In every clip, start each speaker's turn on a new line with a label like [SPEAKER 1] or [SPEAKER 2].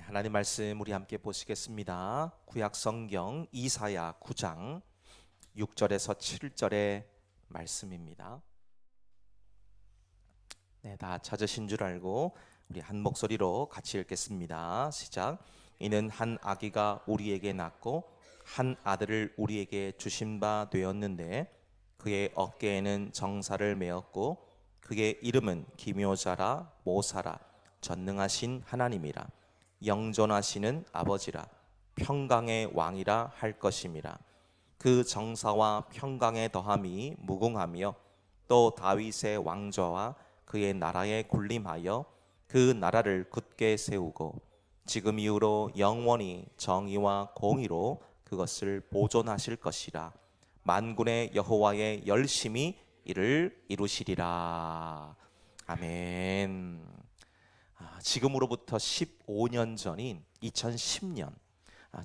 [SPEAKER 1] 하나님 말씀 우리 함께 보시겠습니다. 구약 성경 이사야 9장 6절에서 7절의 말씀입니다. 다 찾으신 줄 알고 우리 한 목소리로 같이 읽겠습니다. 시작. 이는 한 아기가 우리에게 낳고 한 아들을 우리에게 주신 바 되었는데 그의 어깨에는 정사를 메었고 그의 이름은 기묘자라 모사라 전능하신 하나님이라 영존하시는 아버지라 평강의 왕이라 할 것임이라. 그 정사와 평강의 더함이 무궁하며 또 다윗의 왕좌와 그의 나라에 군림하여 그 나라를 굳게 세우고 지금 이후로 영원히 정의와 공의로 그것을 보존하실 것이라. 만군의 여호와의 열심히 이를 이루시리라. 아멘. 지금으로부터 15년 전인 2010년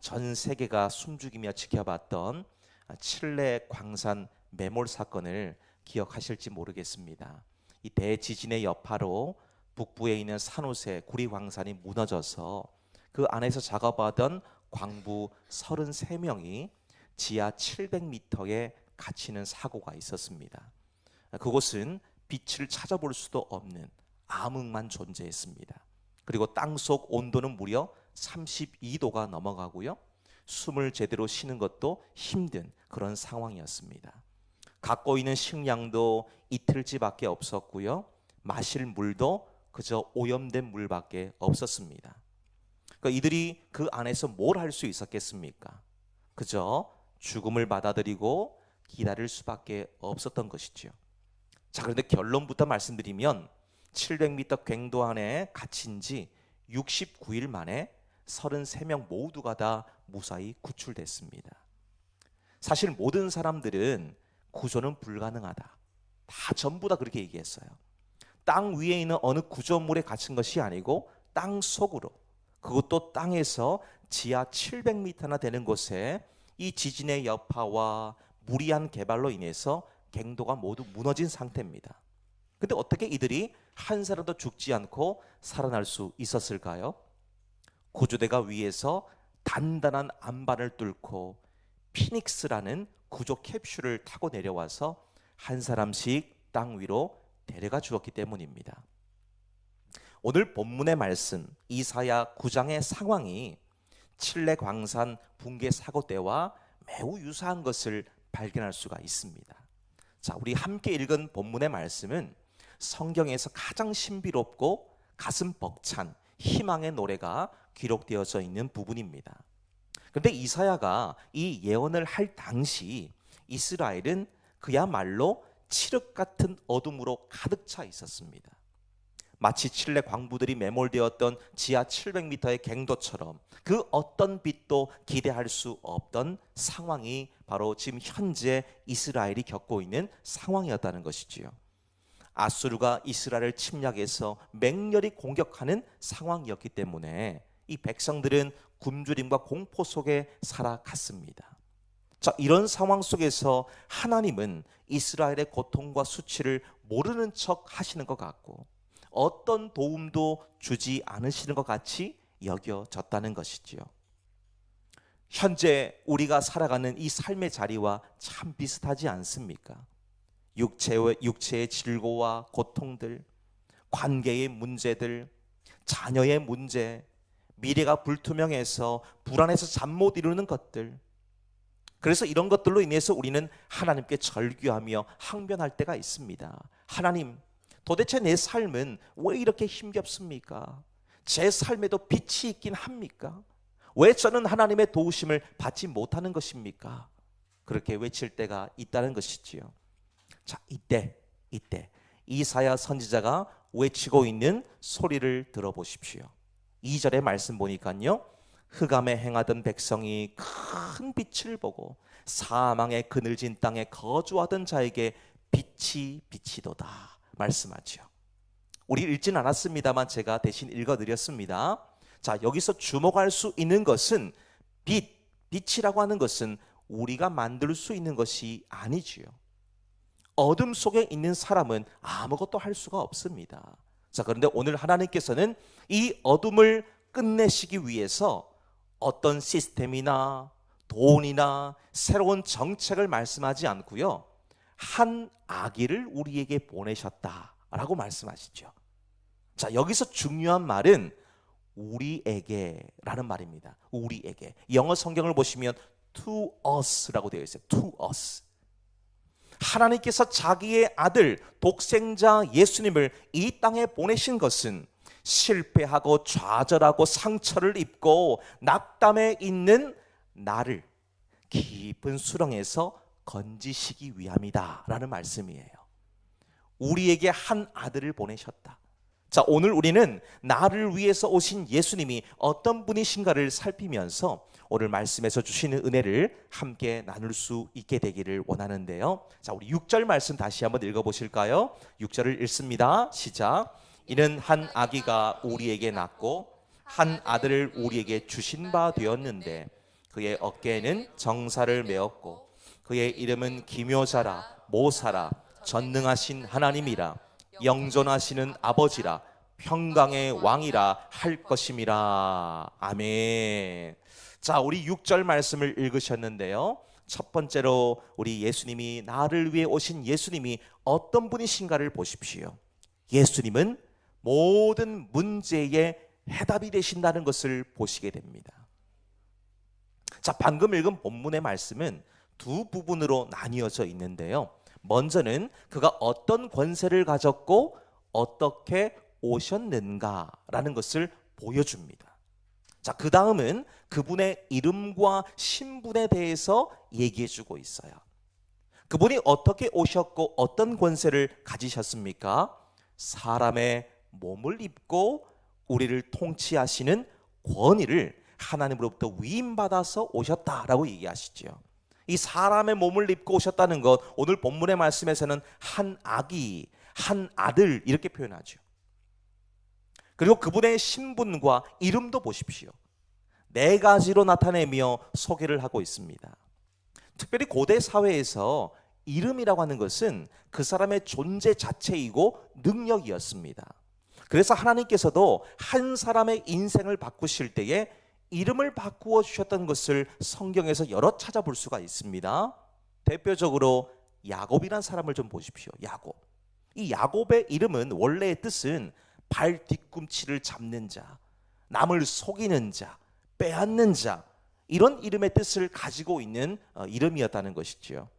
[SPEAKER 1] 전 세계가 숨죽이며 지켜봤던 칠레 광산 매몰 사건을 기억하실지 모르겠습니다. 이 대지진의 여파로 북부에 있는 산호세 구리 광산이 무너져서 그 안에서 작업하던 광부 33명이 지하 700m에 갇히는 사고가 있었습니다. 그곳은 빛을 찾아볼 수도 없는 암흑만 존재했습니다. 그리고 땅속 온도는 무려 32도가 넘어가고요, 숨을 제대로 쉬는 것도 힘든 그런 상황이었습니다. 갖고 있는 식량도 이틀치밖에 없었고요, 마실 물도 그저 오염된 물밖에 없었습니다. 그러니까 이들이 그 안에서 뭘 할 수 있었겠습니까? 그저 죽음을 받아들이고 기다릴 수밖에 없었던 것이죠. 자, 그런데 결론부터 말씀드리면 700m 갱도 안에 갇힌 지 69일 만에 33명 모두가 다 무사히 구출됐습니다. 사실 모든 사람들은 구조는 불가능하다, 다 전부 다 그렇게 얘기했어요. 땅 위에 있는 어느 구조물에 갇힌 것이 아니고 땅 속으로, 그것도 땅에서 지하 700m나 되는 곳에 이 지진의 여파와 무리한 개발로 인해서 갱도가 모두 무너진 상태입니다. 근데 어떻게 이들이 한 사람도 죽지 않고 살아날 수 있었을까요? 구조대가 위에서 단단한 안반을 뚫고 피닉스라는 구조 캡슐을 타고 내려와서 한 사람씩 땅 위로 데려가 주었기 때문입니다. 오늘 본문의 말씀 이사야 9장의 상황이 칠레 광산 붕괴 사고 때와 매우 유사한 것을 발견할 수가 있습니다. 자, 우리 함께 읽은 본문의 말씀은 성경에서 가장 신비롭고 가슴 벅찬 희망의 노래가 기록되어져 있는 부분입니다. 그런데 이사야가 이 예언을 할 당시 이스라엘은 그야말로 칠흑 같은 어둠으로 가득 차 있었습니다. 마치 칠레 광부들이 매몰되었던 지하 700m의 갱도처럼 그 어떤 빛도 기대할 수 없던 상황이 바로 지금 현재 이스라엘이 겪고 있는 상황이었다는 것이지요. 아수르가 이스라엘을 침략해서 맹렬히 공격하는 상황이었기 때문에 이 백성들은 굶주림과 공포 속에 살아갔습니다. 자, 이런 상황 속에서 하나님은 이스라엘의 고통과 수치를 모르는 척 하시는 것 같고 어떤 도움도 주지 않으시는 것 같이 여겨졌다는 것이지요. 현재 우리가 살아가는 이 삶의 자리와 참 비슷하지 않습니까? 육체의 질고와 고통들, 관계의 문제들, 자녀의 문제, 미래가 불투명해서 불안해서 잠 못 이루는 것들, 그래서 이런 것들로 인해서 우리는 하나님께 절규하며 항변할 때가 있습니다. 하나님, 도대체 내 삶은 왜 이렇게 힘겹습니까? 제 삶에도 빛이 있긴 합니까? 왜 저는 하나님의 도우심을 받지 못하는 것입니까? 그렇게 외칠 때가 있다는 것이지요. 자, 이때 이사야 선지자가 외치고 있는 소리를 들어보십시오. 2절의 말씀 보니까요, 흑암에 행하던 백성이 큰 빛을 보고 사망의 그늘진 땅에 거주하던 자에게 빛이 비치도다 말씀하죠. 우리 읽진 않았습니다만 제가 대신 읽어드렸습니다. 자, 여기서 주목할 수 있는 것은 빛이라고 하는 것은 우리가 만들 수 있는 것이 아니지요. 어둠 속에 있는 사람은 아무것도 할 수가 없습니다. 자, 그런데 오늘 하나님께서는 이 어둠을 끝내시기 위해서 어떤 시스템이나 돈이나 새로운 정책을 말씀하지 않고요, 한 아기를 우리에게 보내셨다라고 말씀하시죠. 자, 여기서 중요한 말은 우리에게라는 말입니다. 우리에게. 영어 성경을 보시면 to us라고 되어 있어요. to us. 하나님께서 자기의 아들 독생자 예수님을 이 땅에 보내신 것은 실패하고 좌절하고 상처를 입고 낙담해 있는 나를 깊은 수렁에서 건지시기 위함이다 라는 말씀이에요. 우리에게 한 아들을 보내셨다. 자, 오늘 우리는 나를 위해서 오신 예수님이 어떤 분이신가를 살피면서 오늘 말씀에서 주시는 은혜를 함께 나눌 수 있게 되기를 원하는데요. 자, 우리 6절 말씀 다시 한번 읽어보실까요? 6절을 읽습니다. 시작. 이는 한 아기가 우리에게 낳고 한 아들을 우리에게 주신 바 되었는데 그의 어깨에는 정사를 메었고 그의 이름은 기묘자라 모사라 전능하신 하나님이라 영존하시는 아버지라 평강의 왕이라 할 것임이라. 아멘. 자, 우리 6절 말씀을 읽으셨는데요. 첫 번째로 우리 예수님이, 나를 위해 오신 예수님이 어떤 분이신가를 보십시오. 예수님은 모든 문제의 해답이 되신다는 것을 보시게 됩니다. 자, 방금 읽은 본문의 말씀은 두 부분으로 나뉘어져 있는데요. 먼저는 그가 어떤 권세를 가졌고 어떻게 오셨는가라는 것을 보여줍니다. 자, 그 다음은 그분의 이름과 신분에 대해서 얘기해주고 있어요. 그분이 어떻게 오셨고 어떤 권세를 가지셨습니까? 사람의 몸을 입고 우리를 통치하시는 권위를 하나님으로부터 위임받아서 오셨다라고 얘기하시죠. 이 사람의 몸을 입고 오셨다는 것, 오늘 본문의 말씀에서는 한 아기, 한 아들 이렇게 표현하죠. 그리고 그분의 신분과 이름도 보십시오. 네 가지로 나타내며 소개를 하고 있습니다. 특별히 고대 사회에서 이름이라고 하는 것은 그 사람의 존재 자체이고 능력이었습니다. 그래서 하나님께서도 한 사람의 인생을 바꾸실 때에 이름을 바꾸어 주셨던 것을 성경에서 여러 찾아볼 수가 있습니다. 대표적으로 야곱이라는 사람을 좀 보십시오. 야곱. 이 야곱의 이름은 원래의 뜻은 발 뒤꿈치를 잡는 자, 남을 속이는 자, 빼앗는 자, 이런 이름의 뜻을 가지고 있는 이름이었다는 것이죠.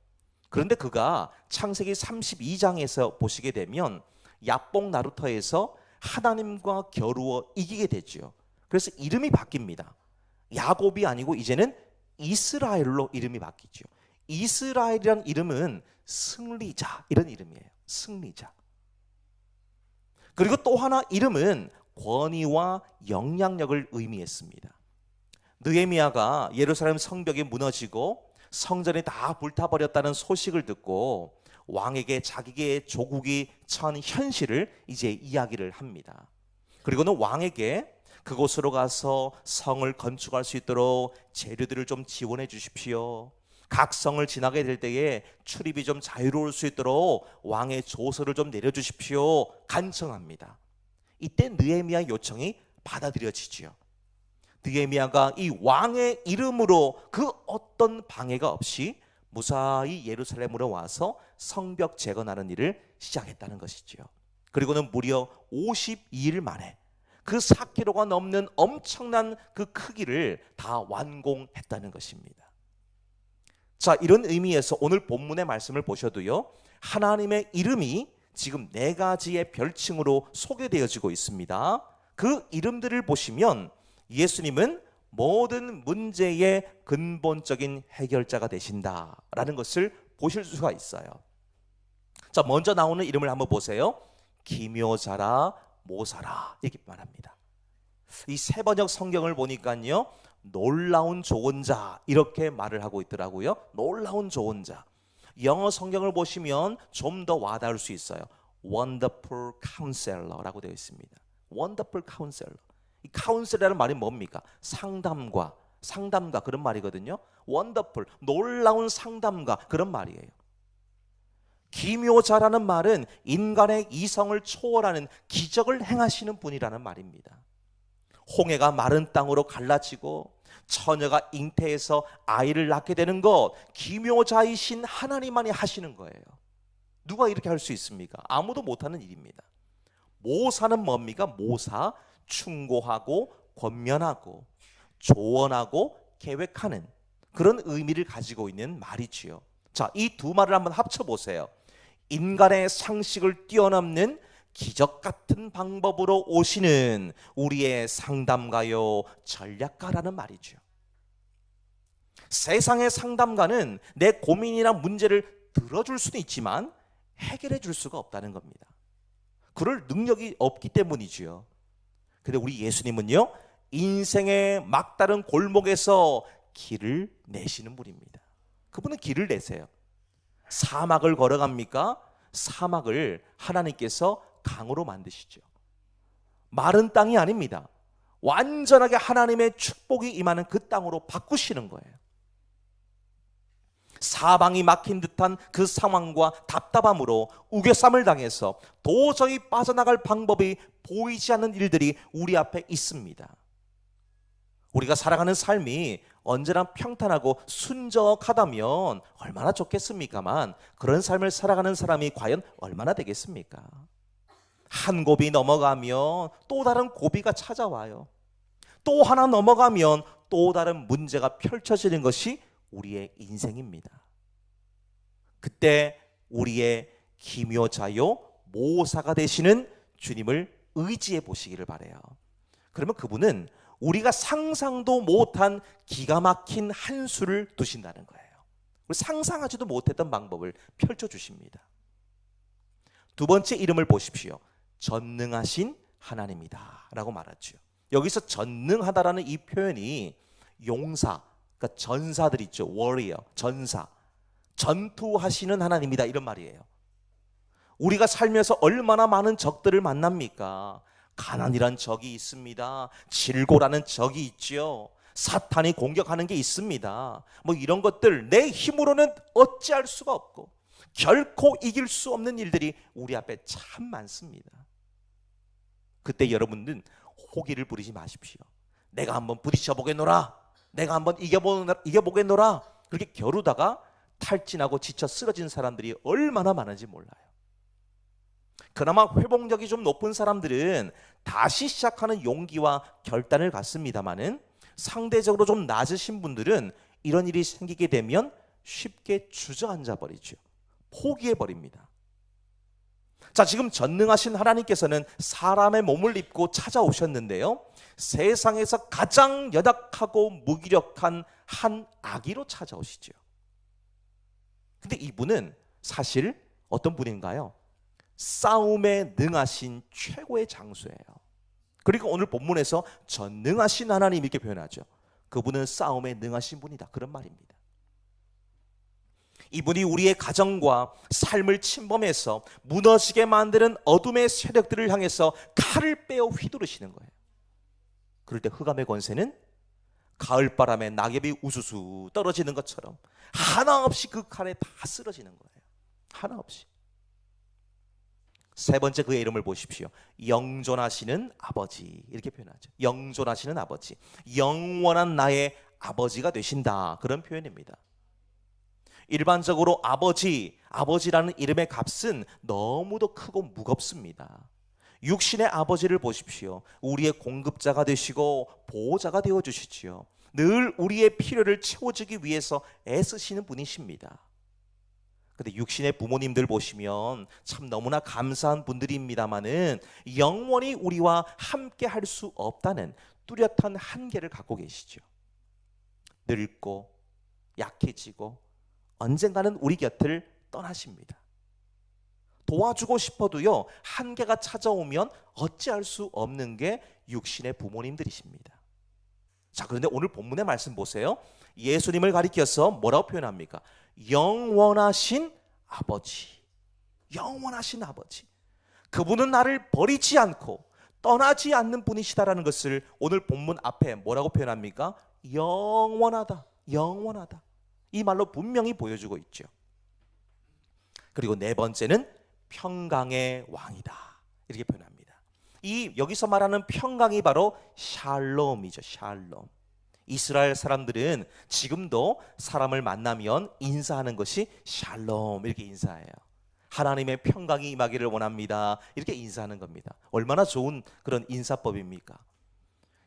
[SPEAKER 1] 그런데 그가 창세기 32장에서 보시게 되면 야복 나루터에서 하나님과 겨루어 이기게 되죠. 그래서 이름이 바뀝니다. 야곱이 아니고 이제는 이스라엘로 이름이 바뀌죠. 이스라엘이란 이름은 승리자, 이런 이름이에요. 승리자. 그리고 또 하나 이름은 권위와 영향력을 의미했습니다. 느헤미야가 예루살렘 성벽이 무너지고 성전이 다 불타버렸다는 소식을 듣고 왕에게 자기의 조국이 처한 현실을 이제 이야기를 합니다. 그리고는 왕에게 그곳으로 가서 성을 건축할 수 있도록 재료들을 좀 지원해 주십시오. 각 성을 지나게 될 때에 출입이 좀 자유로울 수 있도록 왕의 조서를 좀 내려주십시오. 간청합니다. 이때 느헤미야 요청이 받아들여지지요. 느헤미야가 이 왕의 이름으로 그 어떤 방해가 없이 무사히 예루살렘으로 와서 성벽 재건하는 일을 시작했다는 것이지요. 그리고는 무려 52일 만에 그 4km가 넘는 엄청난 그 크기를 다 완공했다는 것입니다. 자, 이런 의미에서 오늘 본문의 말씀을 보셔도요, 하나님의 이름이 지금 4가지의 별칭으로 소개되어지고 있습니다. 그 이름들을 보시면 예수님은 모든 문제의 근본적인 해결자가 되신다라는 것을 보실 수가 있어요. 자, 먼저 나오는 이름을 한번 보세요. 기묘자라 모사라 이렇게 말합니다. 이 세번역 성경을 보니까요, 놀라운 조언자 이렇게 말을 하고 있더라고요. 놀라운 조언자. 영어 성경을 보시면 좀 더 와닿을 수 있어요. Wonderful Counselor라고 되어 있습니다. Wonderful Counselor. 이 카운셀이라는 말이 뭡니까? 상담가 그런 말이거든요. Wonderful, 놀라운 상담가 그런 말이에요. 기묘자라는 말은 인간의 이성을 초월하는 기적을 행하시는 분이라는 말입니다. 홍해가 마른 땅으로 갈라지고 처녀가 잉태해서 아이를 낳게 되는 것, 기묘자이신 하나님만이 하시는 거예요. 누가 이렇게 할 수 있습니까? 아무도 못하는 일입니다. 모사는 뭡니까? 모사, 충고하고 권면하고 조언하고 계획하는 그런 의미를 가지고 있는 말이지요. 자, 이 두 말을 한번 합쳐보세요. 인간의 상식을 뛰어넘는 기적 같은 방법으로 오시는 우리의 상담가요, 전략가라는 말이죠. 세상의 상담가는 내 고민이나 문제를 들어줄 수는 있지만 해결해 줄 수가 없다는 겁니다. 그럴 능력이 없기 때문이지요. 근데 우리 예수님은요, 인생의 막다른 골목에서 길을 내시는 분입니다. 그분은 길을 내세요. 사막을 걸어갑니까? 사막을 하나님께서 강으로 만드시죠. 마른 땅이 아닙니다. 완전하게 하나님의 축복이 임하는 그 땅으로 바꾸시는 거예요. 사방이 막힌 듯한 그 상황과 답답함으로 우겨쌈을 당해서 도저히 빠져나갈 방법이 보이지 않는 일들이 우리 앞에 있습니다. 우리가 살아가는 삶이 언제나 평탄하고 순적하다면 얼마나 좋겠습니까만, 그런 삶을 살아가는 사람이 과연 얼마나 되겠습니까? 한 고비 넘어가면 또 다른 고비가 찾아와요. 또 하나 넘어가면 또 다른 문제가 펼쳐지는 것이 우리의 인생입니다. 그때 우리의 기묘자요 모사가 되시는 주님을 의지해 보시기를 바라요. 그러면 그분은 우리가 상상도 못한 기가 막힌 한 수를 두신다는 거예요. 상상하지도 못했던 방법을 펼쳐주십니다. 두 번째 이름을 보십시오. 전능하신 하나님이다 라고 말하죠. 여기서 전능하다라는 이 표현이 용사, 그러니까 전사들 있죠. 워리어, 전사, 전투하시는 하나님이다 이런 말이에요. 우리가 살면서 얼마나 많은 적들을 만납니까? 가난이란 적이 있습니다. 질고라는 적이 있죠. 사탄이 공격하는 게 있습니다. 뭐 이런 것들 내 힘으로는 어찌할 수가 없고 결코 이길 수 없는 일들이 우리 앞에 참 많습니다. 그때 여러분들은 호기를 부리지 마십시오. 내가 한번 부딪혀 보겠노라, 내가 한번 이겨보겠노라, 그렇게 겨루다가 탈진하고 지쳐 쓰러진 사람들이 얼마나 많은지 몰라요. 그나마 회복력이 좀 높은 사람들은 다시 시작하는 용기와 결단을 갖습니다마는, 상대적으로 좀 낮으신 분들은 이런 일이 생기게 되면 쉽게 주저앉아 버리죠. 포기해 버립니다. 자, 지금 전능하신 하나님께서는 사람의 몸을 입고 찾아오셨는데요, 세상에서 가장 연약하고 무기력한 한 아기로 찾아오시죠. 근데 이분은 사실 어떤 분인가요? 싸움에 능하신 최고의 장수예요. 그리고 오늘 본문에서 전능하신 하나님 이렇게 표현하죠. 그분은 싸움에 능하신 분이다, 그런 말입니다. 이분이 우리의 가정과 삶을 침범해서 무너지게 만드는 어둠의 세력들을 향해서 칼을 빼어 휘두르시는 거예요. 그럴 때 흑암의 권세는 가을바람에 낙엽이 우수수 떨어지는 것처럼 하나 없이 그 칼에 다 쓰러지는 거예요. 하나 없이. 세 번째 그의 이름을 보십시오. 영존하시는 아버지, 이렇게 표현하죠. 영존하시는 아버지, 영원한 나의 아버지가 되신다, 그런 표현입니다. 일반적으로 아버지라는 이름의 값은 너무도 크고 무겁습니다. 육신의 아버지를 보십시오. 우리의 공급자가 되시고 보호자가 되어주시지요. 늘 우리의 필요를 채워주기 위해서 애쓰시는 분이십니다. 근데 육신의 부모님들 보시면 참 너무나 감사한 분들입니다마는 영원히 우리와 함께 할 수 없다는 뚜렷한 한계를 갖고 계시죠. 늙고 약해지고 언젠가는 우리 곁을 떠나십니다. 도와주고 싶어도요, 한계가 찾아오면 어찌할 수 없는 게 육신의 부모님들이십니다. 자, 그런데 오늘 본문의 말씀 보세요. 예수님을 가리켜서 뭐라고 표현합니까? 영원하신 아버지. 영원하신 아버지. 그분은 나를 버리지 않고 떠나지 않는 분이시다라는 것을 오늘 본문 앞에 뭐라고 표현합니까? 영원하다, 영원하다. 이 말로 분명히 보여주고 있죠. 그리고 네 번째는 평강의 왕이다, 이렇게 표현합니다. 이 여기서 말하는 평강이 바로 샬롬이죠. 샬롬. 이스라엘 사람들은 지금도 사람을 만나면 인사하는 것이 샬롬 이렇게 인사해요. 하나님의 평강이 임하기를 원합니다. 이렇게 인사하는 겁니다. 얼마나 좋은 그런 인사법입니까?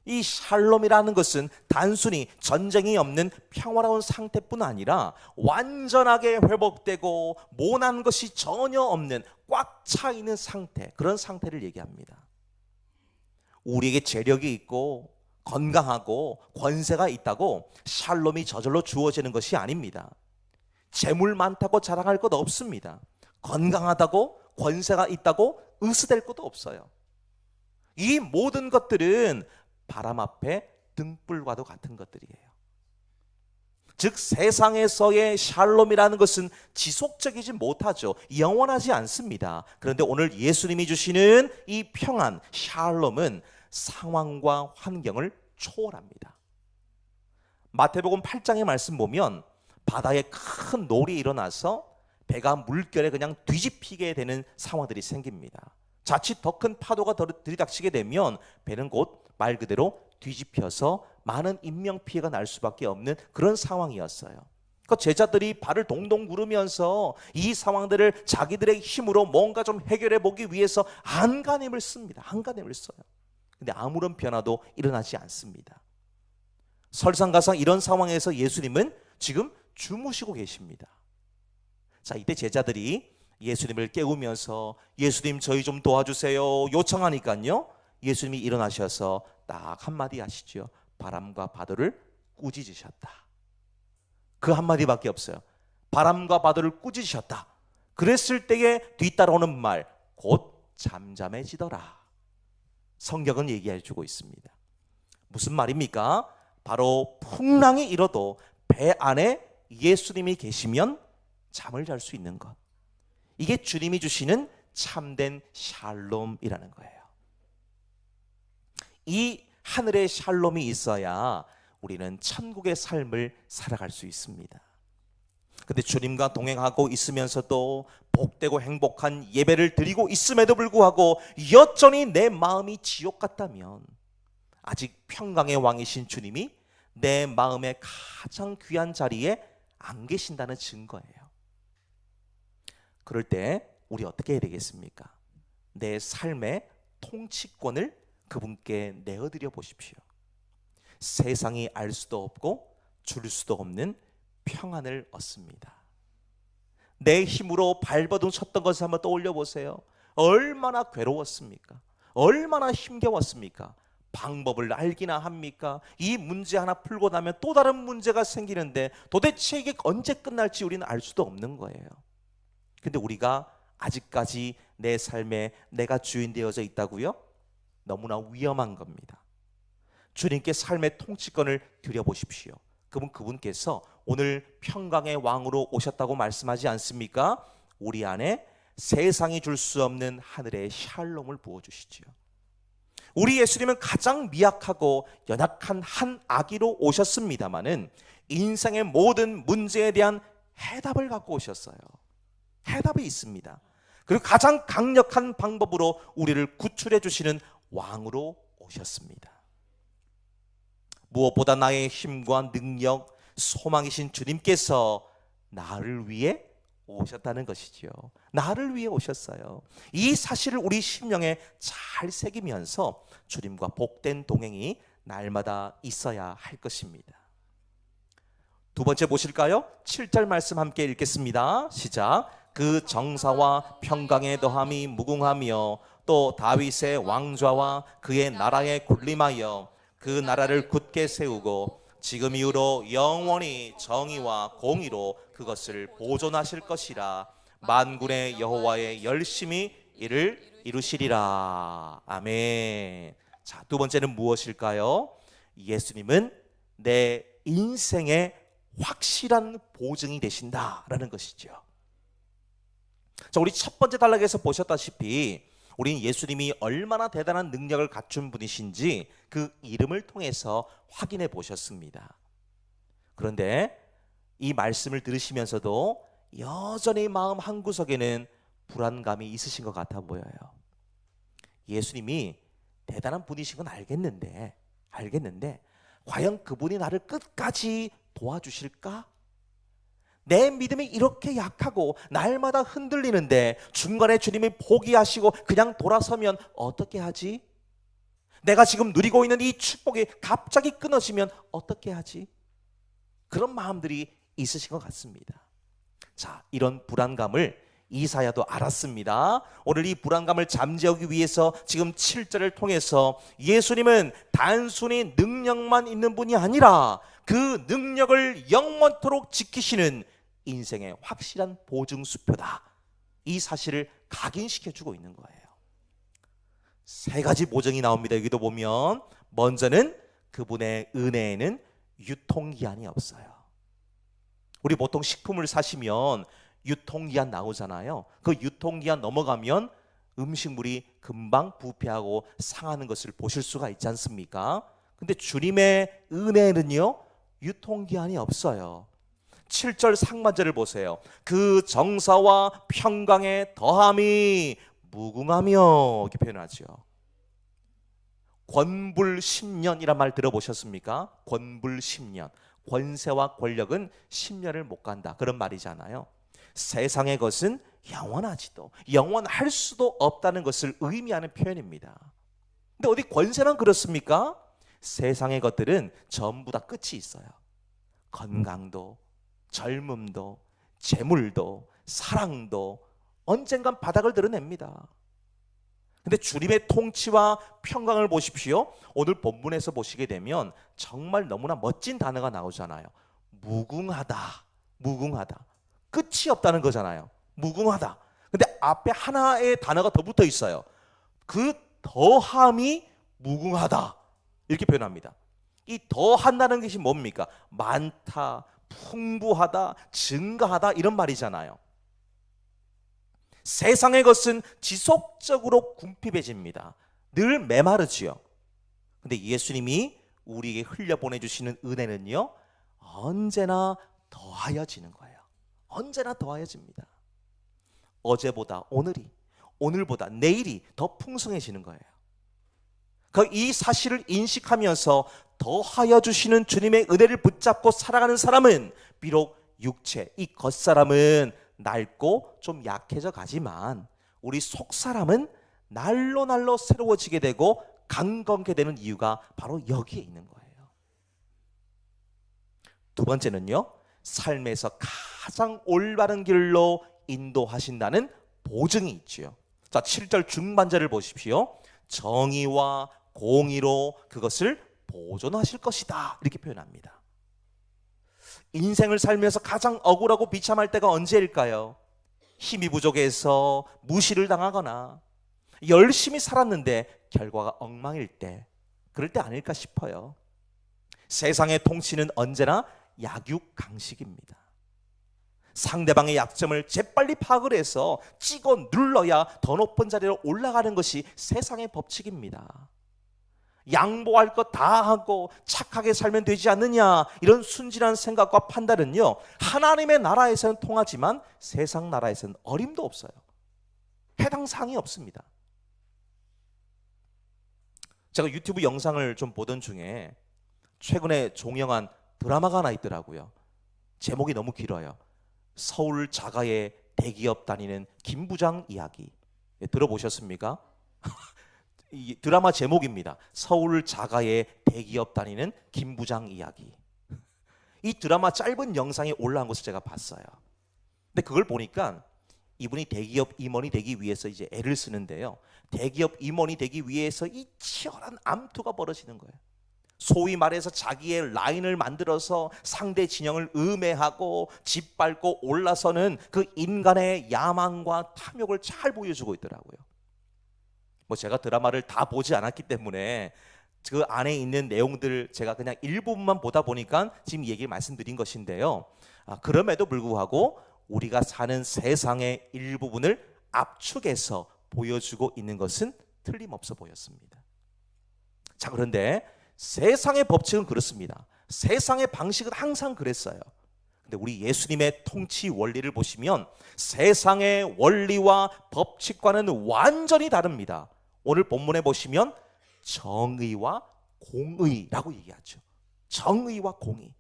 [SPEAKER 1] 이 샬롬이라는 것은 단순히 전쟁이 없는 평화로운 상태뿐 아니라 완전하게 회복되고 모난 것이 전혀 없는 꽉 차 있는 상태, 그런 상태를 얘기합니다. 우리에게 재력이 있고 건강하고 권세가 있다고 샬롬이 저절로 주어지는 것이 아닙니다. 재물 많다고 자랑할 것 없습니다. 건강하다고 권세가 있다고 으스댈 것도 없어요. 이 모든 것들은 바람 앞에 등불과도 같은 것들이에요. 즉 세상에서의 샬롬이라는 것은 지속적이지 못하죠. 영원하지 않습니다. 그런데 오늘 예수님이 주시는 이 평안, 샬롬은 상황과 환경을 초월합니다. 마태복음 8장의 말씀 보면 바다에 큰 놀이 일어나서 배가 물결에 그냥 뒤집히게 되는 상황들이 생깁니다. 자칫 더 큰 파도가 들이닥치게 되면 배는 곧 말 그대로 뒤집혀서 많은 인명피해가 날 수밖에 없는 그런 상황이었어요. 그 제자들이 발을 동동 구르면서 이 상황들을 자기들의 힘으로 뭔가 좀 해결해 보기 위해서 안간힘을 씁니다. 안간힘을 써요. 근데 아무런 변화도 일어나지 않습니다. 설상가상 이런 상황에서 예수님은 지금 주무시고 계십니다. 자, 이때 제자들이 예수님을 깨우면서 예수님 저희 좀 도와주세요 요청하니까요, 예수님이 일어나셔서 딱 한마디 하시죠. 바람과 파도를 꾸짖으셨다. 그 한마디밖에 없어요. 바람과 파도를 꾸짖으셨다. 그랬을 때에 뒤따라오는 말, 곧 잠잠해지더라. 성경은 얘기해 주고 있습니다. 무슨 말입니까? 바로 풍랑이 일어도 배 안에 예수님이 계시면 잠을 잘 수 있는 것, 이게 주님이 주시는 참된 샬롬이라는 거예요. 이 하늘의 샬롬이 있어야 우리는 천국의 삶을 살아갈 수 있습니다. 근데 주님과 동행하고 있으면서도 복되고 행복한 예배를 드리고 있음에도 불구하고 여전히 내 마음이 지옥 같다면 아직 평강의 왕이신 주님이 내 마음의 가장 귀한 자리에 안 계신다는 증거예요. 그럴 때 우리 어떻게 해야 되겠습니까? 내 삶의 통치권을 그분께 내어드려 보십시오. 세상이 알 수도 없고 줄 수도 없는 평안을 얻습니다. 내 힘으로 발버둥 쳤던 것을 한번 떠올려 보세요. 얼마나 괴로웠습니까? 얼마나 힘겨웠습니까? 방법을 알기나 합니까? 이 문제 하나 풀고 나면 또 다른 문제가 생기는데 도대체 이게 언제 끝날지 우리는 알 수도 없는 거예요. 근데 우리가 아직까지 내 삶에 내가 주인 되어져 있다고요? 너무나 위험한 겁니다. 주님께 삶의 통치권을 드려보십시오. 그분께서 오늘 평강의 왕으로 오셨다고 말씀하지 않습니까? 우리 안에 세상이 줄 수 없는 하늘의 샬롬을 부어주시지요. 우리 예수님은 가장 미약하고 연약한 한 아기로 오셨습니다마는 인생의 모든 문제에 대한 해답을 갖고 오셨어요. 해답이 있습니다. 그리고 가장 강력한 방법으로 우리를 구출해 주시는 왕으로 오셨습니다. 무엇보다 나의 힘과 능력, 소망이신 주님께서 나를 위해 오셨다는 것이죠. 나를 위해 오셨어요. 이 사실을 우리 심령에 잘 새기면서 주님과 복된 동행이 날마다 있어야 할 것입니다. 두 번째 보실까요? 7절 말씀 함께 읽겠습니다. 시작. 그 정사와 평강의 더함이 무궁하며 또 다윗의 왕좌와 그의 나라에 군림하여 그 나라를 굳게 세우고 지금 이후로 영원히 정의와 공의로 그것을 보존하실 것이라. 만군의 여호와의 열심히 이를 이루시리라. 아멘. 자, 두 번째는 무엇일까요? 예수님은 내 인생의 확실한 보증이 되신다라는 것이죠. 자, 우리 첫 번째 단락에서 보셨다시피 우리는 예수님이 얼마나 대단한 능력을 갖춘 분이신지 그 이름을 통해서 확인해 보셨습니다. 그런데 이 말씀을 들으시면서도 여전히 마음 한구석에는 불안감이 있으신 것 같아 보여요. 예수님이 대단한 분이신 건 알겠는데 과연 그분이 나를 끝까지 도와주실까? 내 믿음이 이렇게 약하고 날마다 흔들리는데 중간에 주님이 포기하시고 그냥 돌아서면 어떻게 하지? 내가 지금 누리고 있는 이 축복이 갑자기 끊어지면 어떻게 하지? 그런 마음들이 있으신 것 같습니다. 자, 이런 불안감을 이사야도 알았습니다. 오늘 이 불안감을 잠재우기 위해서 지금 7절을 통해서 예수님은 단순히 능력만 있는 분이 아니라 그 능력을 영원토록 지키시는 인생의 확실한 보증수표다, 이 사실을 각인시켜주고 있는 거예요. 세 가지 보증이 나옵니다. 여기도 보면 먼저는 그분의 은혜에는 유통기한이 없어요. 우리 보통 식품을 사시면 유통기한 나오잖아요. 그 유통기한 넘어가면 음식물이 금방 부패하고 상하는 것을 보실 수가 있지 않습니까? 근데 주님의 은혜는요, 유통기한이 없어요. 7절 상반절을 보세요. 그 정사와 평강의 더함이 무궁하며, 이렇게 표현하죠. 권불 10년이란 말 들어보셨습니까? 권불 10년. 권세와 권력은 10년을 못 간다, 그런 말이잖아요. 세상의 것은 영원하지도 영원할 수도 없다는 것을 의미하는 표현입니다. 근데 어디 권세만 그렇습니까? 세상의 것들은 전부 다 끝이 있어요. 건강도, 젊음도, 재물도, 사랑도 언젠간 바닥을 드러냅니다. 근데 주님의 통치와 평강을 보십시오. 오늘 본문에서 보시게 되면 정말 너무나 멋진 단어가 나오잖아요. 무궁하다, 무궁하다. 끝이 없다는 거잖아요. 무궁하다. 근데 앞에 하나의 단어가 더 붙어 있어요. 그 더함이 무궁하다, 이렇게 표현합니다. 이 더한다는 것이 뭡니까? 많다, 풍부하다, 증가하다, 이런 말이잖아요. 세상의 것은 지속적으로 궁핍해집니다. 늘 메마르지요. 근데 예수님이 우리에게 흘려보내주시는 은혜는요, 언제나 더하여지는 거예요. 언제나 더하여집니다. 어제보다 오늘이, 오늘보다 내일이 더 풍성해지는 거예요. 이 사실을 인식하면서 더하여 주시는 주님의 은혜를 붙잡고 살아가는 사람은 비록 육체, 이 겉사람은 낡고 좀 약해져 가지만 우리 속사람은 날로 새로워지게 되고 강건케 되는 이유가 바로 여기에 있는 거예요. 두 번째는요, 삶에서 가장 올바른 길로 인도하신다는 보증이 있지요. 자, 7절 중반절을 보십시오. 정의와 공의로 그것을 보존하실 것이다, 이렇게 표현합니다. 인생을 살면서 가장 억울하고 비참할 때가 언제일까요? 힘이 부족해서 무시를 당하거나 열심히 살았는데 결과가 엉망일 때, 그럴 때 아닐까 싶어요. 세상의 통치는 언제나 약육강식입니다. 상대방의 약점을 재빨리 파악을 해서 찍어 눌러야 더 높은 자리로 올라가는 것이 세상의 법칙입니다. 양보할 것 다 하고 착하게 살면 되지 않느냐, 이런 순진한 생각과 판단은요, 하나님의 나라에서는 통하지만 세상 나라에서는 어림도 없어요. 해당 사항이 없습니다. 제가 유튜브 영상을 좀 보던 중에 최근에 종영한 드라마가 하나 있더라고요. 제목이 너무 길어요. 서울 자가의 대기업 다니는 김 부장 이야기. 들어보셨습니까? 이 드라마 제목입니다. 서울 자가의 대기업 다니는 김 부장 이야기. 이 드라마 짧은 영상이 올라온 것을 제가 봤어요. 근데 그걸 보니까 이분이 대기업 임원이 되기 위해서 이제 애를 쓰는데요, 대기업 임원이 되기 위해서 이 치열한 암투가 벌어지는 거예요. 소위 말해서 자기의 라인을 만들어서 상대 진영을 음해하고 짓밟고 올라서는 그 인간의 야망과 탐욕을 잘 보여주고 있더라고요. 제가 드라마를 다 보지 않았기 때문에 그 안에 있는 내용들 제가 그냥 일부분만 보다 보니까 지금 얘기를 말씀드린 것인데요. 그럼에도 불구하고 우리가 사는 세상의 일부분을 압축해서 보여주고 있는 것은 틀림없어 보였습니다. 자, 그런데 세상의 법칙은 그렇습니다. 세상의 방식은 항상 그랬어요. 근데 우리 예수님의 통치 원리를 보시면 세상의 원리와 법칙과는 완전히 다릅니다. 오늘 본문에 보시면 정의와 공의라고 얘기하죠. 정의와 공의.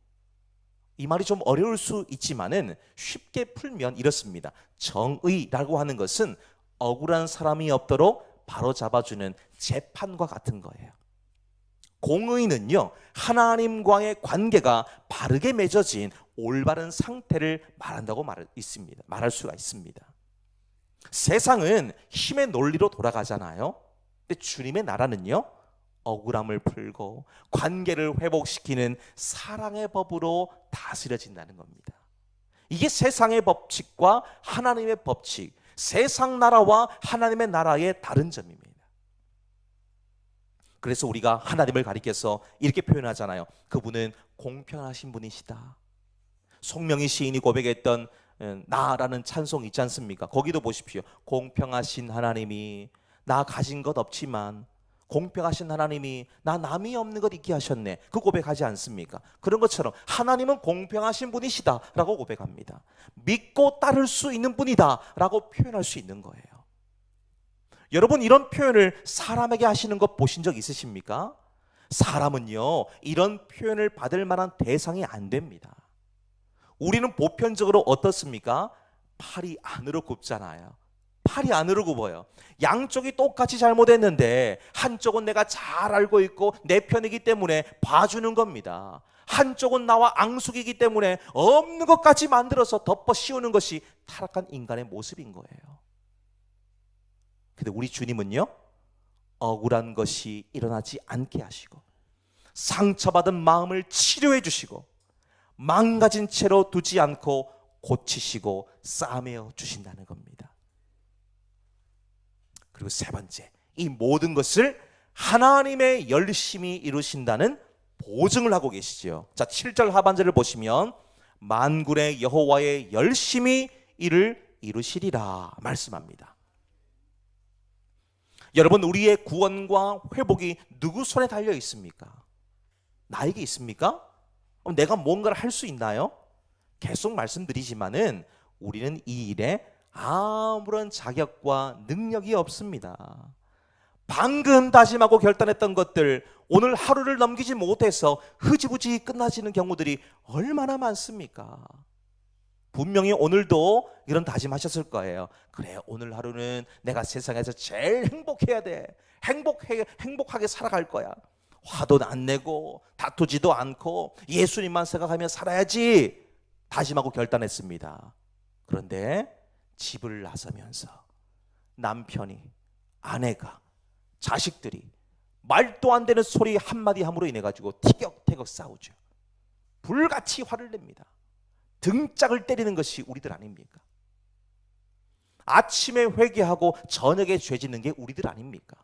[SPEAKER 1] 이 말이 좀 어려울 수 있지만은 쉽게 풀면 이렇습니다. 정의라고 하는 것은 억울한 사람이 없도록 바로 잡아주는 재판과 같은 거예요. 공의는요, 하나님과의 관계가 바르게 맺어진 올바른 상태를 말한다고 말할 수가 있습니다. 세상은 힘의 논리로 돌아가잖아요. 근데 주님의 나라는요, 억울함을 풀고 관계를 회복시키는 사랑의 법으로 다스려진다는 겁니다. 이게 세상의 법칙과 하나님의 법칙, 세상 나라와 하나님의 나라의 다른 점입니다. 그래서 우리가 하나님을 가리켜서 이렇게 표현하잖아요. 그분은 공평하신 분이시다. 송명희 시인이 고백했던 나라는 찬송 있지 않습니까? 거기도 보십시오. 공평하신 하나님이 나 가진 것 없지만 공평하신 하나님이 나 남이 없는 것 있게 하셨네. 그 고백하지 않습니까? 그런 것처럼 하나님은 공평하신 분이시다 라고 고백합니다. 믿고 따를 수 있는 분이다 라고 표현할 수 있는 거예요. 여러분, 이런 표현을 사람에게 하시는 것 보신 적 있으십니까? 사람은요, 이런 표현을 받을 만한 대상이 안 됩니다. 우리는 보편적으로 어떻습니까? 팔이 안으로 굽잖아요. 팔이 안으로 굽어요. 양쪽이 똑같이 잘못했는데 한쪽은 내가 잘 알고 있고 내 편이기 때문에 봐주는 겁니다. 한쪽은 나와 앙숙이기 때문에 없는 것까지 만들어서 덮어 씌우는 것이 타락한 인간의 모습인 거예요. 근데 우리 주님은요, 억울한 것이 일어나지 않게 하시고 상처받은 마음을 치료해 주시고 망가진 채로 두지 않고 고치시고 싸매어 주신다는 겁니다. 그리고 세 번째, 이 모든 것을 하나님의 열심히 이루신다는 보증을 하고 계시죠. 자, 7절 하반절을 보시면 만군의 여호와의 열심히 이를 이루시리라 말씀합니다. 여러분, 우리의 구원과 회복이 누구 손에 달려 있습니까? 나에게 있습니까? 내가 뭔가를 할 수 있나요? 계속 말씀드리지만은 우리는 이 일에 아무런 자격과 능력이 없습니다. 방금 다짐하고 결단했던 것들 오늘 하루를 넘기지 못해서 흐지부지 끝나지는 경우들이 얼마나 많습니까? 분명히 오늘도 이런 다짐하셨을 거예요. 그래, 오늘 하루는 내가 세상에서 제일 행복해야 돼. 행복하게 살아갈 거야. 화도 안 내고 다투지도 않고 예수님만 생각하며 살아야지 다짐하고 결단했습니다. 그런데 집을 나서면서 남편이, 아내가, 자식들이 말도 안 되는 소리 한마디 함으로 인해 가지고 티격태격 싸우죠. 불같이 화를 냅니다. 등짝을 때리는 것이 우리들 아닙니까? 아침에 회개하고 저녁에 죄 짓는 게 우리들 아닙니까?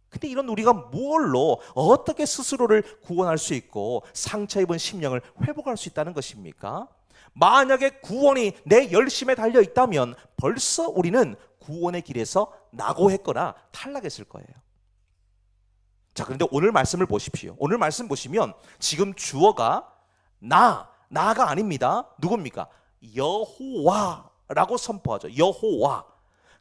[SPEAKER 1] 근데 이런 우리가 뭘로 어떻게 스스로를 구원할 수 있고 상처 입은 심령을 회복할 수 있다는 것입니까? 만약에 구원이 내 열심에 달려 있다면 벌써 우리는 구원의 길에서 낙오했거나 탈락했을 거예요. 자, 그런데 오늘 말씀을 보십시오. 오늘 말씀 보시면 지금 주어가 나가 아닙니다. 누굽니까? 여호와라고 선포하죠. 여호와.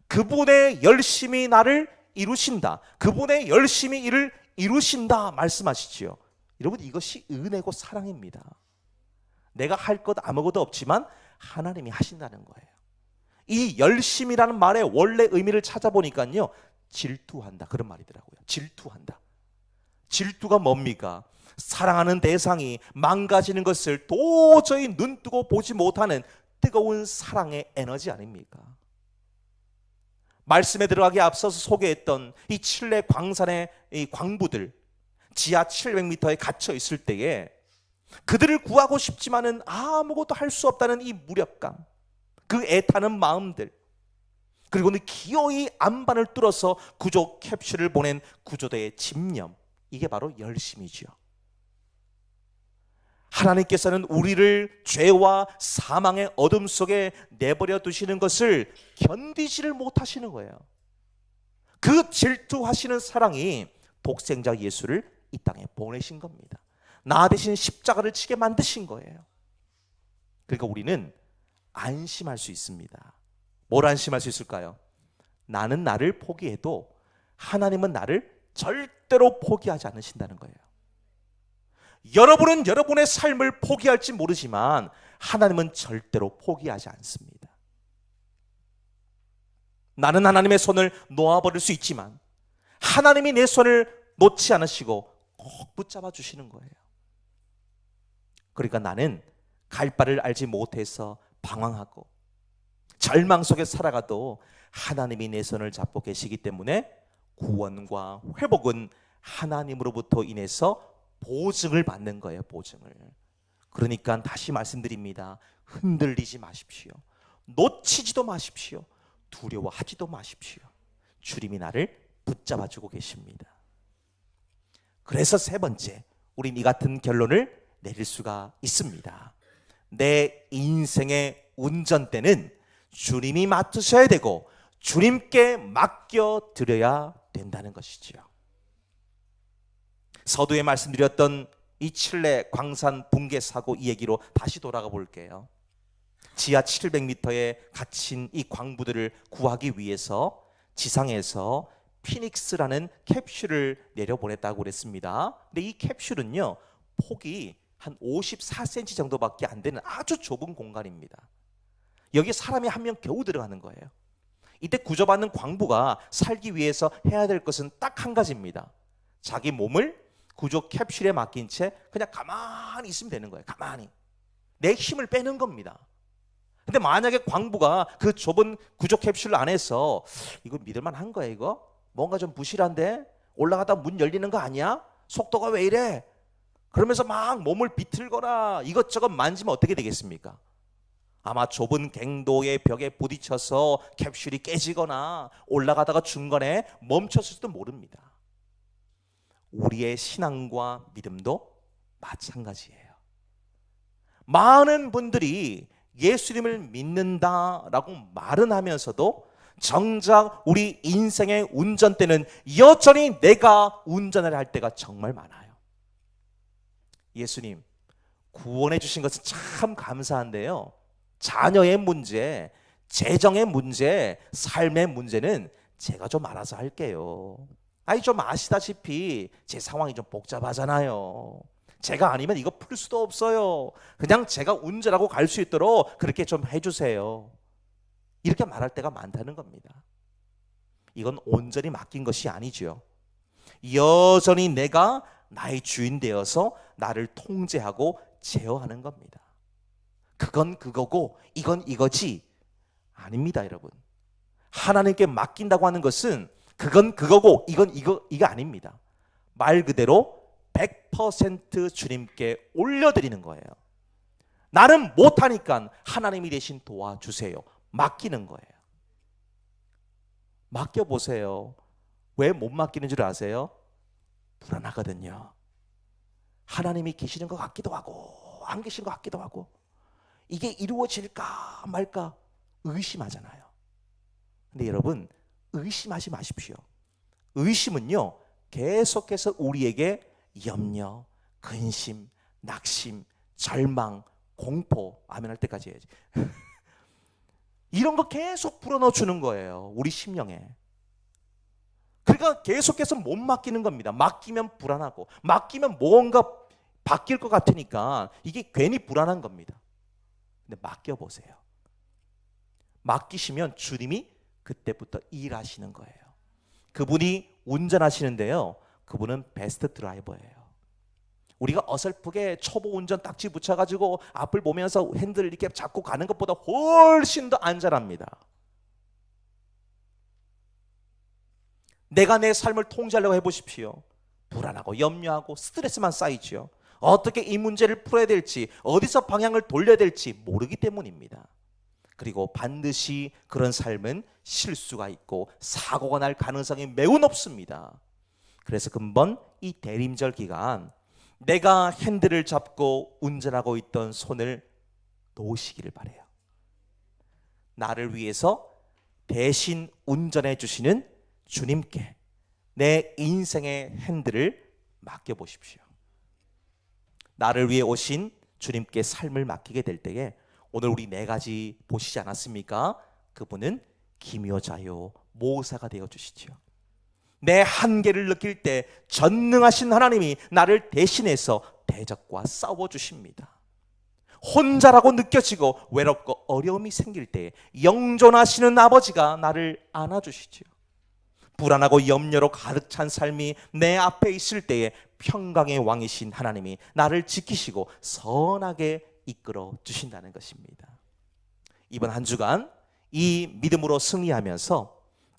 [SPEAKER 1] 그분의 열심히 나를 이루신다. 그분의 열심히 이를 이루신다 말씀하시지요. 여러분, 이것이 은혜고 사랑입니다. 내가 할 것 아무것도 없지만 하나님이 하신다는 거예요. 이 열심이라는 말의 원래 의미를 찾아보니까요, 질투한다 그런 말이더라고요. 질투한다. 질투가 뭡니까? 사랑하는 대상이 망가지는 것을 도저히 눈뜨고 보지 못하는 뜨거운 사랑의 에너지 아닙니까? 말씀에 들어가기 앞서서 소개했던 이 칠레 광산의 이 광부들, 지하 700m에 갇혀 있을 때에 그들을 구하고 싶지만은 아무것도 할 수 없다는 이 무력감, 그 애타는 마음들, 그리고는 기어이 안반을 뚫어서 구조 캡슐을 보낸 구조대의 집념, 이게 바로 열심이지요. 하나님께서는 우리를 죄와 사망의 어둠 속에 내버려 두시는 것을 견디지를 못하시는 거예요. 그 질투하시는 사랑이 독생자 예수를 이 땅에 보내신 겁니다. 나 대신 십자가를 치게 만드신 거예요. 그러니까 우리는 안심할 수 있습니다. 뭘 안심할 수 있을까요? 나는 나를 포기해도 하나님은 나를 절대 절대로 포기하지 않으신다는 거예요. 여러분은 여러분의 삶을 포기할지 모르지만 하나님은 절대로 포기하지 않습니다. 나는 하나님의 손을 놓아버릴 수 있지만 하나님이 내 손을 놓지 않으시고 꼭 붙잡아 주시는 거예요. 그러니까 나는 갈 바를 알지 못해서 방황하고 절망 속에 살아가도 하나님이 내 손을 잡고 계시기 때문에 구원과 회복은 하나님으로부터 인해서 보증을 받는 거예요. 보증을. 그러니까 다시 말씀드립니다. 흔들리지 마십시오. 놓치지도 마십시오. 두려워하지도 마십시오. 주님이 나를 붙잡아주고 계십니다. 그래서 세 번째, 우린 이 같은 결론을 내릴 수가 있습니다. 내 인생의 운전대는 주님이 맡으셔야 되고 주님께 맡겨드려야 된다는 것이지요. 서두에 말씀드렸던 이 칠레 광산 붕괴 사고 이 얘기로 다시 돌아가 볼게요. 지하 700m에 갇힌 이 광부들을 구하기 위해서 지상에서 피닉스라는 캡슐을 내려보냈다고 그랬습니다. 근데 이 캡슐은요, 폭이 한 54cm 정도밖에 안 되는 아주 좁은 공간입니다. 여기 사람이 한 명 겨우 들어가는 거예요. 이때 구조받는 광부가 살기 위해서 해야 될 것은 딱 한 가지입니다. 자기 몸을 구조 캡슐에 맡긴 채 그냥 가만히 있으면 되는 거예요. 가만히. 내 힘을 빼는 겁니다. 근데 만약에 광부가 그 좁은 구조 캡슐 안에서 이거 믿을만 한 거야 이거? 뭔가 좀 부실한데? 올라가다 문 열리는 거 아니야? 속도가 왜 이래? 그러면서 막 몸을 비틀거나 이것저것 만지면 어떻게 되겠습니까? 아마 좁은 갱도의 벽에 부딪혀서 캡슐이 깨지거나 올라가다가 중간에 멈췄을지도 모릅니다. 우리의 신앙과 믿음도 마찬가지예요. 많은 분들이 예수님을 믿는다라고 말은 하면서도 정작 우리 인생의 운전대는 여전히 내가 운전을 할 때가 정말 많아요. 예수님 구원해 주신 것은 참 감사한데요, 자녀의 문제, 재정의 문제, 삶의 문제는 제가 좀 알아서 할게요. 아니 좀 아시다시피 제 상황이 좀 복잡하잖아요. 제가 아니면 이거 풀 수도 없어요. 그냥 제가 운전하고 갈 수 있도록 그렇게 좀 해주세요. 이렇게 말할 때가 많다는 겁니다. 이건 온전히 맡긴 것이 아니죠. 여전히 내가 나의 주인 되어서 나를 통제하고 제어하는 겁니다. 그건 그거고 이건 이거지 아닙니다, 여러분. 하나님께 맡긴다고 하는 것은 그건 그거고 이건 이거 아닙니다. 말 그대로 100% 주님께 올려드리는 거예요. 나는 못하니까 하나님이 대신 도와주세요. 맡기는 거예요. 맡겨보세요. 왜 못 맡기는 줄 아세요? 불안하거든요. 하나님이 계시는 것 같기도 하고 안 계신 것 같기도 하고 이게 이루어질까 말까 의심하잖아요. 근데 여러분 의심하지 마십시오. 의심은요 계속해서 우리에게 염려, 근심, 낙심, 절망, 공포, 아멘 할 때까지 해야지. 이런 거 계속 불어넣어 주는 거예요, 우리 심령에. 그러니까 계속해서 못 맡기는 겁니다. 맡기면 불안하고 맡기면 뭔가 바뀔 것 같으니까 이게 괜히 불안한 겁니다. 근데 맡겨보세요. 맡기시면 주님이 그때부터 일하시는 거예요. 그분이 운전하시는데요, 그분은 베스트 드라이버예요. 우리가 어설프게 초보 운전 딱지 붙여가지고 앞을 보면서 핸들을 이렇게 잡고 가는 것보다 훨씬 더 안전합니다. 내가 내 삶을 통제하려고 해보십시오. 불안하고 염려하고 스트레스만 쌓이죠. 어떻게 이 문제를 풀어야 될지, 어디서 방향을 돌려야 될지 모르기 때문입니다. 그리고 반드시 그런 삶은 실수가 있고 사고가 날 가능성이 매우 높습니다. 그래서 근본 이 대림절 기간 내가 핸들을 잡고 운전하고 있던 손을 놓으시기를 바라요. 나를 위해서 대신 운전해 주시는 주님께 내 인생의 핸들을 맡겨보십시오. 나를 위해 오신 주님께 삶을 맡기게 될 때에 오늘 우리 네 가지 보시지 않았습니까? 그분은 기묘자요 모사가 되어 주시죠. 내 한계를 느낄 때 전능하신 하나님이 나를 대신해서 대적과 싸워주십니다. 혼자라고 느껴지고 외롭고 어려움이 생길 때 영존하시는 아버지가 나를 안아주시죠. 불안하고 염려로 가득 찬 삶이 내 앞에 있을 때에 평강의 왕이신 하나님이 나를 지키시고 선하게 이끌어 주신다는 것입니다. 이번 한 주간 이 믿음으로 승리하면서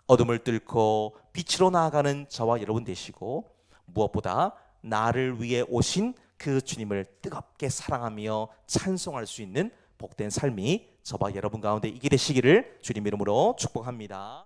[SPEAKER 1] 어둠을 뚫고 빛으로 나아가는 저와 여러분 되시고, 무엇보다 나를 위해 오신 그 주님을 뜨겁게 사랑하며 찬송할 수 있는 복된 삶이 저와 여러분 가운데 있게 되시기를 주님 이름으로 축복합니다.